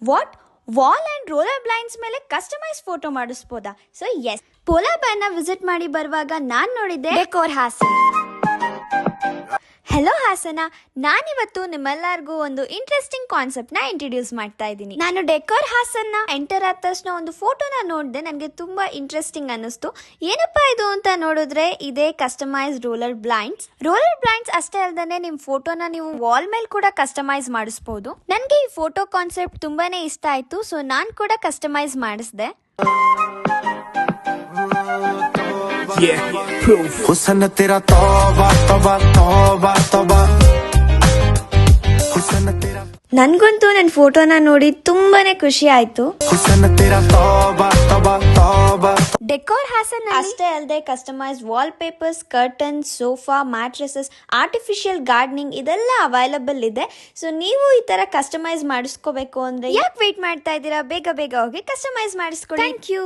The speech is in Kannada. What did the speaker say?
What wall and roller blinds ಮೇಲೆ ಕಸ್ಟಮೈಸ್ ಫೋಟೋ ಮಾಡಿಸ್ಬೋದಾ? So yes, polar barn visit ಮಾಡಿ ಬರುವಾಗ ನಾನ್ ನೋಡಿದ್ದೆ ಡೆಕೋರ್ ಹಾಸನ್. ಹೆಲೋ ಹಾಸನ, ನಾನಿವತ್ತು ನಿಮ್ಮೆಲ್ಲರಿಗೂ ಒಂದು ಇಂಟ್ರೆಸ್ಟಿಂಗ್ ಕಾನ್ಸೆಪ್ಟ್ ನ ಇಂಟ್ರೊಡ್ಯೂಸ್ ಮಾಡ್ತಾ ಇದ್ದೀನಿ. ನಾನು ಡೆಕೋರ್ ಹಾಸನ್ನ ಎಂಟರ್ ಆದ ತಕ್ಷಣ ಒಂದು ಫೋಟೋನ ನೋಡಿದೆ, ನನಗೆ ತುಂಬಾ ಇಂಟ್ರೆಸ್ಟಿಂಗ್ ಅನ್ನಿಸ್ತು. ಏನಪ್ಪಾ ಇದು ಅಂತ ನೋಡಿದ್ರೆ ಇದೇ customise roller blinds. Roller blinds ಅಷ್ಟೇ ಅಲ್ಲದೆ ನಿಮ್ ಫೋಟೋನ ನೀವು ವಾಲ್ ಮೇಲೆ ಕೂಡ ಕಸ್ಟಮೈಸ್ ಮಾಡಿಸಬಹುದು. ನನಗೆ ಈ ಫೋಟೋ ಕಾನ್ಸೆಪ್ಟ್ ತುಂಬಾನೇ ಇಷ್ಟ ಆಯ್ತು, ಸೊ ನಾನ್ ಕೂಡ ಕಸ್ಟಮೈಸ್ ಮಾಡಿಸಿದೆ. हुसन तेरा तौबा तौबा तौबा तौबा हुसन तेरा ನನ್ಗಂತೂ ನನ್ನ ಫೋಟೋನ ನೋಡಿ ತುಂಬಾನೇ ಖುಷಿ ಆಯ್ತು. हुसन तेरा तौबा तौबा तौबा. ಡೆಕೋರ್ ಹಾಸನ್ ಅಷ್ಟೇ ಅಲ್ಲದೆ customise wall papers, curtains, sofa, mattresses, artificial gardening ಇದೆಲ್ಲ ಅವೈಲಬಲ್ ಇದೆ. ಸೊ ನೀವು ಈ ತರ ಕಸ್ಟಮೈಸ್ ಮಾಡಿಸ್ಕೋಬೇಕು ಅಂದ್ರೆ ಯಾಕೆ ವೇಟ್ ಮಾಡ್ತಾ ಇದ್ದೀರಾ? ಬೇಗ ಬೇಗ ಹೋಗಿ ಕಸ್ಟಮೈಸ್ ಮಾಡಿಸ್ಕೊಳ್ಳಿ. Thank you.